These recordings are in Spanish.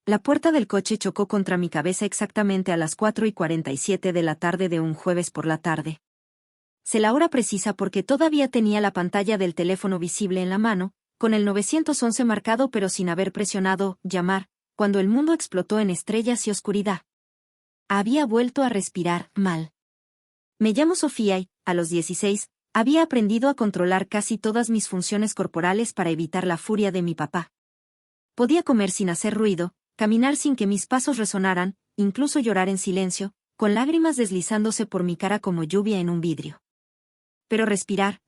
La puerta del coche chocó contra mi cabeza exactamente a las 4:47 de la tarde de un jueves por la tarde. Sé la hora precisa porque todavía tenía la pantalla del teléfono visible en la mano, con el 911 marcado pero sin haber presionado llamar, cuando el mundo explotó en estrellas y oscuridad. Había vuelto a respirar mal. Me llamo Sofía y, a los 16, había aprendido a controlar casi todas mis funciones corporales para evitar la furia de mi papá. Podía comer sin hacer ruido, caminar sin que mis pasos resonaran, incluso llorar en silencio, con lágrimas deslizándose por mi cara como lluvia en un vidrio. Pero respirar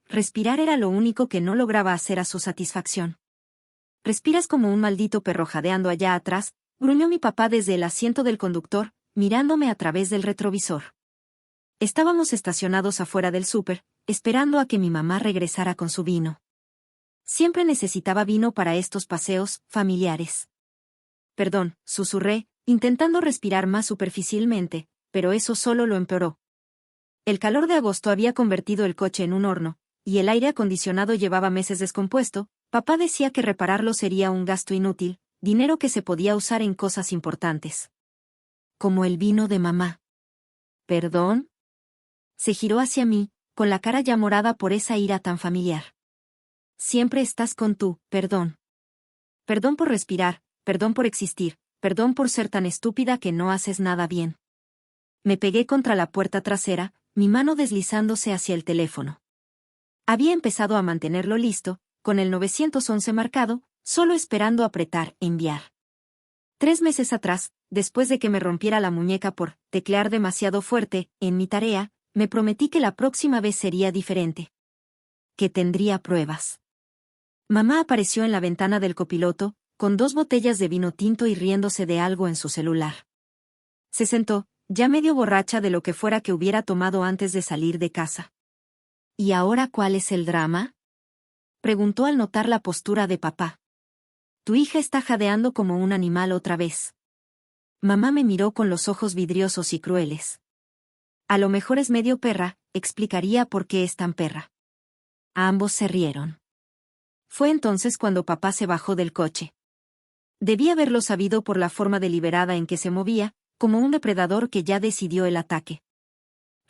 era lo único que no lograba hacer a su satisfacción. Respiras como un maldito perro jadeando allá atrás, gruñó mi papá desde el asiento del conductor, mirándome a través del retrovisor. Estábamos estacionados afuera del súper, esperando a que mi mamá regresara con su vino. Siempre necesitaba vino para estos paseos familiares. Perdón, susurré, intentando respirar más superficialmente, pero eso solo lo empeoró. El calor de agosto había convertido el coche en un horno, y el aire acondicionado llevaba meses descompuesto. Papá decía que repararlo sería un gasto inútil, dinero que se podía usar en cosas importantes. Como el vino de mamá. ¿Perdón? Se giró hacia mí, con la cara ya morada por esa ira tan familiar. Siempre estás con tu perdón. Perdón por respirar, perdón por existir, perdón por ser tan estúpida que no haces nada bien. Me pegué contra la puerta trasera, mi mano deslizándose hacia el teléfono. Había empezado a mantenerlo listo, con el 911 marcado, solo esperando apretar enviar. 3 meses atrás, después de que me rompiera la muñeca por teclear demasiado fuerte en mi tarea, me prometí que la próxima vez sería diferente. Que tendría pruebas. Mamá apareció en la ventana del copiloto, con 2 botellas de vino tinto y riéndose de algo en su celular. Se sentó, ya medio borracha de lo que fuera que hubiera tomado antes de salir de casa. ¿Y ahora cuál es el drama?, preguntó al notar la postura de papá. Tu hija está jadeando como un animal otra vez. Mamá me miró con los ojos vidriosos y crueles. A lo mejor es medio perra, explicaría por qué es tan perra. Ambos se rieron. Fue entonces cuando papá se bajó del coche. Debí haberlo sabido por la forma deliberada en que se movía, como un depredador que ya decidió el ataque.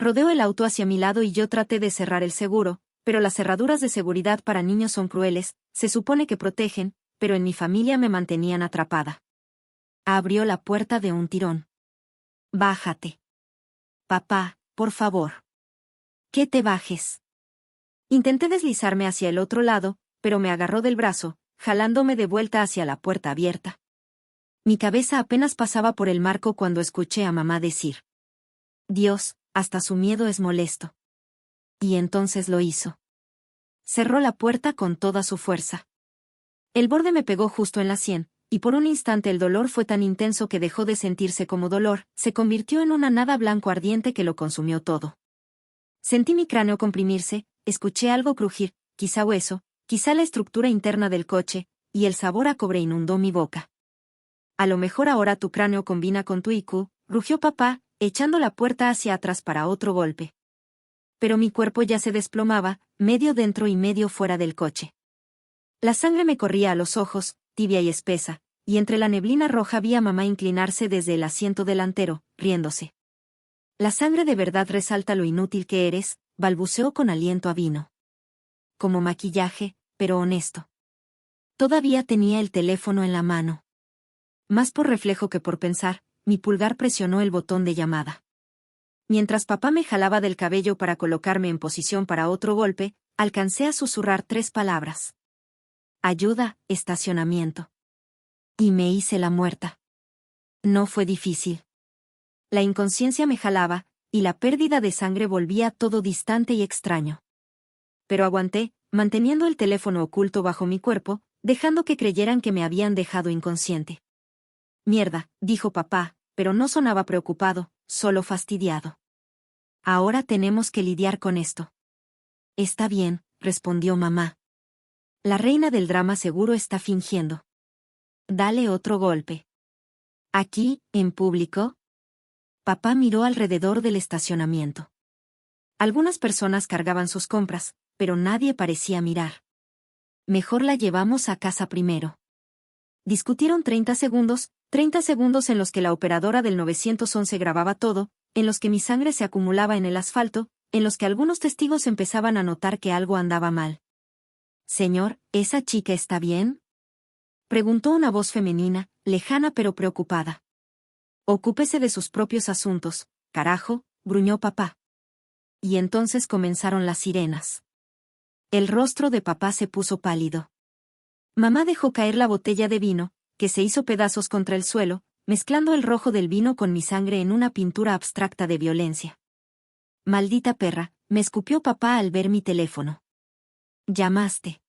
Rodeó el auto hacia mi lado y yo traté de cerrar el seguro, pero las cerraduras de seguridad para niños son crueles, se supone que protegen, pero en mi familia me mantenían atrapada. Abrió la puerta de un tirón. Bájate. Papá, por favor. Que te bajes. Intenté deslizarme hacia el otro lado, pero me agarró del brazo, jalándome de vuelta hacia la puerta abierta. Mi cabeza apenas pasaba por el marco cuando escuché a mamá decir: Dios, hasta su miedo es molesto. Y entonces lo hizo. Cerró la puerta con toda su fuerza. El borde me pegó justo en la sien, y por un instante el dolor fue tan intenso que dejó de sentirse como dolor, se convirtió en una nada blanco ardiente que lo consumió todo. Sentí mi cráneo comprimirse, escuché algo crujir, quizá hueso, quizá la estructura interna del coche, y el sabor a cobre inundó mi boca. A lo mejor ahora tu cráneo combina con tu IQ, rugió papá, echando la puerta hacia atrás para otro golpe. Pero mi cuerpo ya se desplomaba, medio dentro y medio fuera del coche. La sangre me corría a los ojos, tibia y espesa, y entre la neblina roja vi a mamá inclinarse desde el asiento delantero, riéndose. La sangre de verdad resalta lo inútil que eres, balbuceó con aliento a vino. Como maquillaje, pero honesto. Todavía tenía el teléfono en la mano. Más por reflejo que por pensar, mi pulgar presionó el botón de llamada. Mientras papá me jalaba del cabello para colocarme en posición para otro golpe, alcancé a susurrar 3 palabras. Ayuda, estacionamiento. Y me hice la muerta. No fue difícil. La inconsciencia me jalaba, y la pérdida de sangre volvía todo distante y extraño. Pero aguanté, manteniendo el teléfono oculto bajo mi cuerpo, dejando que creyeran que me habían dejado inconsciente. Mierda, dijo papá, pero no sonaba preocupado, solo fastidiado. Ahora tenemos que lidiar con esto. Está bien, respondió mamá. La reina del drama seguro está fingiendo. Dale otro golpe. ¿Aquí, en público? Papá miró alrededor del estacionamiento. Algunas personas cargaban sus compras, pero nadie parecía mirar. Mejor la llevamos a casa primero. Discutieron 30 segundos, 30 segundos en los que la operadora del 911 grababa todo, en los que mi sangre se acumulaba en el asfalto, en los que algunos testigos empezaban a notar que algo andaba mal. «Señor, ¿esa chica está bien?», preguntó una voz femenina, lejana pero preocupada. «Ocúpese de sus propios asuntos, carajo», gruñó papá. Y entonces comenzaron las sirenas. El rostro de papá se puso pálido. Mamá dejó caer la botella de vino, que se hizo pedazos contra el suelo, mezclando el rojo del vino con mi sangre en una pintura abstracta de violencia. «Maldita perra», me escupió papá al ver mi teléfono. «Llamaste».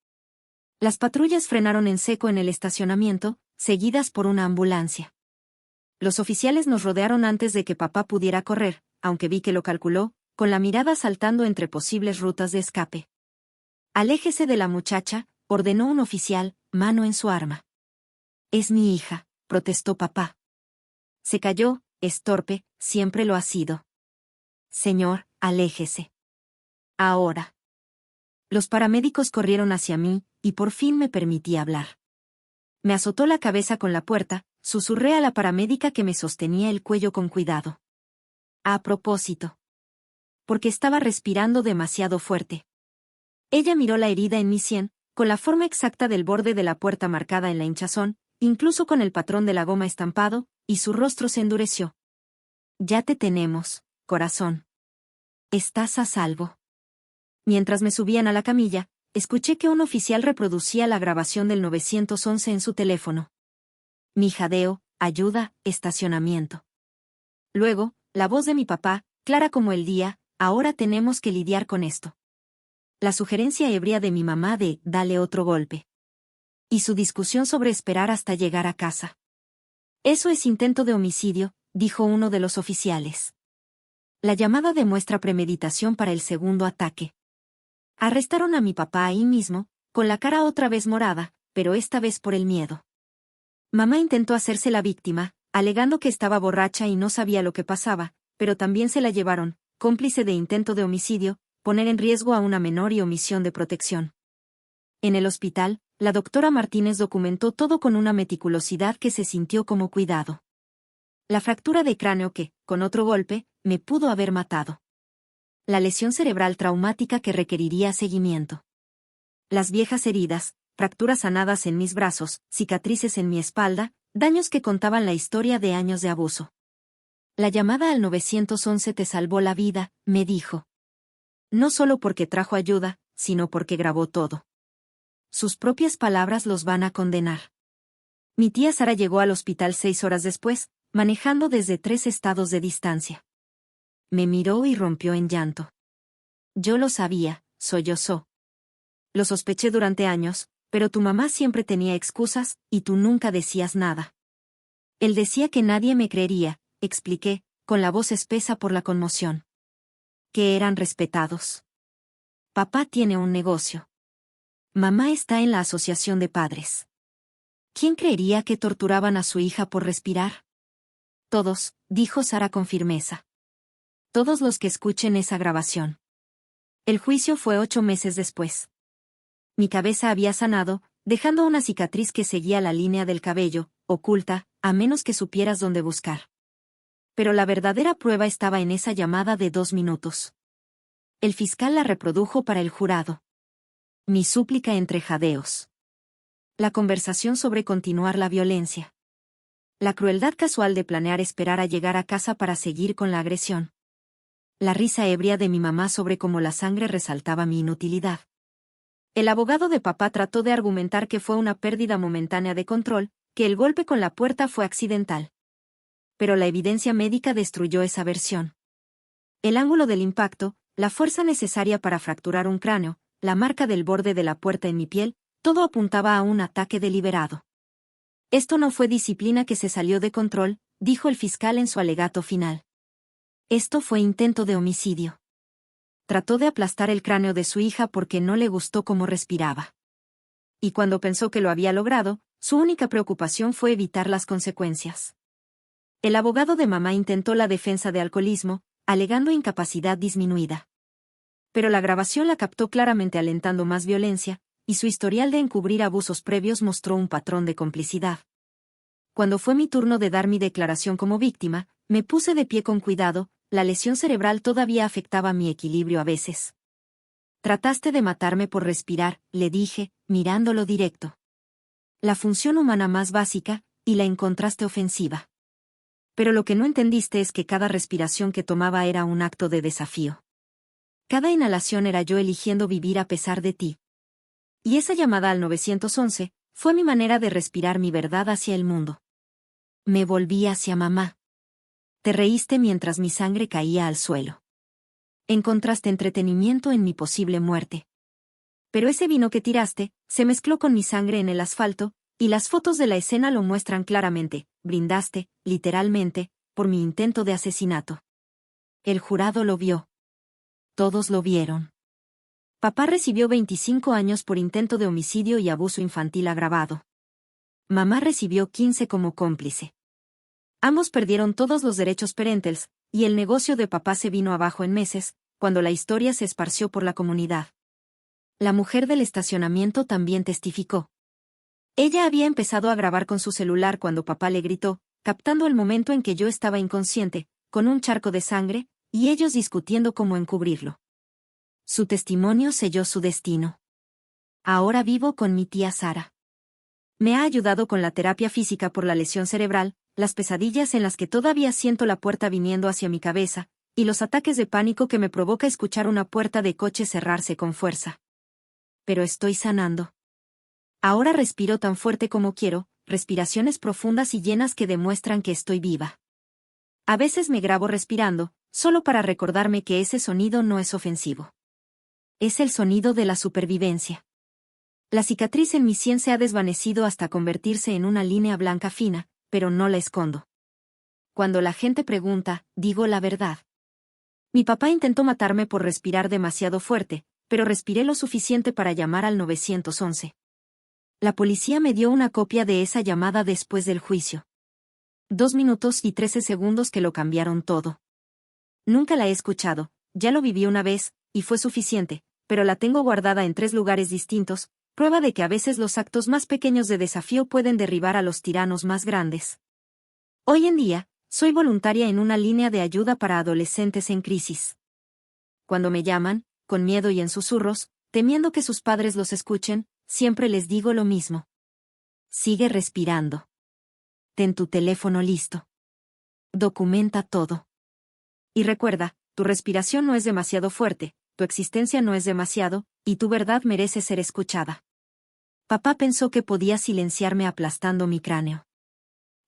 Las patrullas frenaron en seco en el estacionamiento, seguidas por una ambulancia. Los oficiales nos rodearon antes de que papá pudiera correr, aunque vi que lo calculó, con la mirada saltando entre posibles rutas de escape. «Aléjese de la muchacha», ordenó un oficial, mano en su arma. «Es mi hija», protestó papá. Se calló, es torpe, siempre lo ha sido. «Señor, aléjese». «Ahora». Los paramédicos corrieron hacia mí, y por fin me permití hablar. Me azotó la cabeza con la puerta, susurré a la paramédica que me sostenía el cuello con cuidado. «A propósito». Porque estaba respirando demasiado fuerte. Ella miró la herida en mi sien, con la forma exacta del borde de la puerta marcada en la hinchazón, incluso con el patrón de la goma estampado, y su rostro se endureció. «Ya te tenemos, corazón. Estás a salvo». Mientras me subían a la camilla, escuché que un oficial reproducía la grabación del 911 en su teléfono. Mi jadeo, ayuda, estacionamiento. Luego, la voz de mi papá, clara como el día, «Ahora tenemos que lidiar con esto». La sugerencia ebria de mi mamá de «dale otro golpe». Y su discusión sobre esperar hasta llegar a casa. «Eso es intento de homicidio», dijo uno de los oficiales. La llamada demuestra premeditación para el segundo ataque. Arrestaron a mi papá ahí mismo, con la cara otra vez morada, pero esta vez por el miedo. Mamá intentó hacerse la víctima, alegando que estaba borracha y no sabía lo que pasaba, pero también se la llevaron, cómplice de intento de homicidio, poner en riesgo a una menor y omisión de protección. En el hospital, la doctora Martínez documentó todo con una meticulosidad que se sintió como cuidado. La fractura de cráneo que, con otro golpe, me pudo haber matado. La lesión cerebral traumática que requeriría seguimiento. Las viejas heridas, fracturas sanadas en mis brazos, cicatrices en mi espalda, daños que contaban la historia de años de abuso. La llamada al 911 te salvó la vida, me dijo. No solo porque trajo ayuda, sino porque grabó todo. Sus propias palabras los van a condenar. Mi tía Sara llegó al hospital 6 horas después, manejando desde 3 estados de distancia. Me miró y rompió en llanto. Yo lo sabía, sollozó. Lo sospeché durante años, pero tu mamá siempre tenía excusas, y tú nunca decías nada. Él decía que nadie me creería, expliqué, con la voz espesa por la conmoción. Que eran respetados. Papá tiene un negocio. Mamá está en la asociación de padres. ¿Quién creería que torturaban a su hija por respirar? Todos, dijo Sara con firmeza. Todos los que escuchen esa grabación. El juicio fue 8 meses después. Mi cabeza había sanado, dejando una cicatriz que seguía la línea del cabello, oculta, a menos que supieras dónde buscar. Pero la verdadera prueba estaba en esa llamada de 2 minutos. El fiscal la reprodujo para el jurado. Mi súplica entre jadeos. La conversación sobre continuar la violencia. La crueldad casual de planear esperar a llegar a casa para seguir con la agresión. La risa ebria de mi mamá sobre cómo la sangre resaltaba mi inutilidad. El abogado de papá trató de argumentar que fue una pérdida momentánea de control, que el golpe con la puerta fue accidental. Pero la evidencia médica destruyó esa versión. El ángulo del impacto, la fuerza necesaria para fracturar un cráneo, la marca del borde de la puerta en mi piel, todo apuntaba a un ataque deliberado. Esto no fue disciplina que se salió de control, dijo el fiscal en su alegato final. Esto fue intento de homicidio. Trató de aplastar el cráneo de su hija porque no le gustó cómo respiraba. Y cuando pensó que lo había logrado, su única preocupación fue evitar las consecuencias. El abogado de mamá intentó la defensa de alcoholismo, alegando incapacidad disminuida. Pero la grabación la captó claramente alentando más violencia, y su historial de encubrir abusos previos mostró un patrón de complicidad. cuando fue mi turno de dar mi declaración como víctima, me puse de pie con cuidado, la lesión cerebral todavía afectaba mi equilibrio a veces. Trataste de matarme por respirar, le dije, mirándolo directo. La función humana más básica, y la encontraste ofensiva. Pero lo que no entendiste es que cada respiración que tomaba era un acto de desafío. Cada inhalación era yo eligiendo vivir a pesar de ti. Y esa llamada al 911 fue mi manera de respirar mi verdad hacia el mundo. Me volví hacia mamá. Te reíste mientras mi sangre caía al suelo. Encontraste entretenimiento en mi posible muerte. Pero ese vino que tiraste se mezcló con mi sangre en el asfalto, y las fotos de la escena lo muestran claramente. Brindaste, literalmente, por mi intento de asesinato. El jurado lo vio. Todos lo vieron. Papá recibió 25 años por intento de homicidio y abuso infantil agravado. Mamá recibió 15 como cómplice. Ambos perdieron todos los derechos parentales, y el negocio de papá se vino abajo en meses, cuando la historia se esparció por la comunidad. La mujer del estacionamiento también testificó. Ella había empezado a grabar con su celular cuando papá le gritó, captando el momento en que yo estaba inconsciente, con un charco de sangre, y ellos discutiendo cómo encubrirlo. Su testimonio selló su destino. Ahora vivo con mi tía Sara. Me ha ayudado con la terapia física por la lesión cerebral, las pesadillas en las que todavía siento la puerta viniendo hacia mi cabeza, y los ataques de pánico que me provoca escuchar una puerta de coche cerrarse con fuerza. Pero estoy sanando. Ahora respiro tan fuerte como quiero, respiraciones profundas y llenas que demuestran que estoy viva. A veces me grabo respirando, solo para recordarme que ese sonido no es ofensivo. Es el sonido de la supervivencia. La cicatriz en mi sien se ha desvanecido hasta convertirse en una línea blanca fina, pero no la escondo. Cuando la gente pregunta, digo la verdad. Mi papá intentó matarme por respirar demasiado fuerte, pero respiré lo suficiente para llamar al 911. La policía me dio una copia de esa llamada después del juicio. 2 minutos y 13 segundos que lo cambiaron todo. Nunca la he escuchado, ya lo viví una vez, y fue suficiente, pero la tengo guardada en 3 lugares distintos, prueba de que a veces los actos más pequeños de desafío pueden derribar a los tiranos más grandes. Hoy en día, soy voluntaria en una línea de ayuda para adolescentes en crisis. Cuando me llaman, con miedo y en susurros, temiendo que sus padres los escuchen, siempre les digo lo mismo. Sigue respirando. Ten tu teléfono listo. Documenta todo. Y recuerda, tu respiración no es demasiado fuerte, tu existencia no es demasiado, y tu verdad merece ser escuchada. Papá pensó que podía silenciarme aplastando mi cráneo.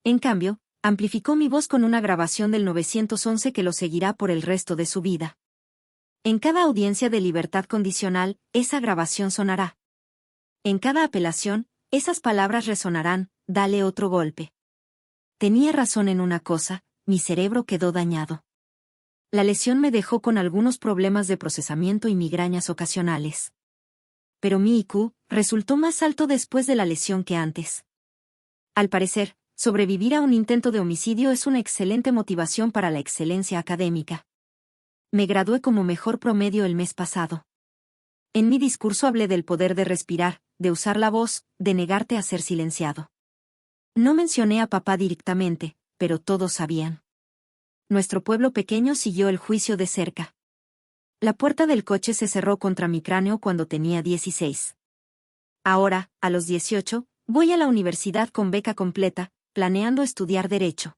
En cambio, amplificó mi voz con una grabación del 911 que lo seguirá por el resto de su vida. En cada audiencia de libertad condicional, esa grabación sonará. En cada apelación, esas palabras resonarán, dale otro golpe. Tenía razón en una cosa, mi cerebro quedó dañado. La lesión me dejó con algunos problemas de procesamiento y migrañas ocasionales. Pero mi IQ resultó más alto después de la lesión que antes. Al parecer, sobrevivir a un intento de homicidio es una excelente motivación para la excelencia académica. Me gradué como mejor promedio el mes pasado. En mi discurso hablé del poder de respirar, de usar la voz, de negarte a ser silenciado. No mencioné a papá directamente, pero todos sabían. Nuestro pueblo pequeño siguió el juicio de cerca. La puerta del coche se cerró contra mi cráneo cuando tenía 16. Ahora, a los 18, voy a la universidad con beca completa, planeando estudiar Derecho.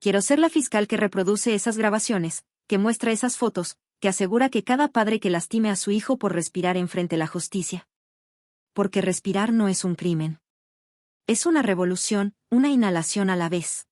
Quiero ser la fiscal que reproduce esas grabaciones, que muestra esas fotos, que asegura que cada padre que lastime a su hijo por respirar enfrente la justicia. Porque respirar no es un crimen. Es una revolución, una inhalación a la vez.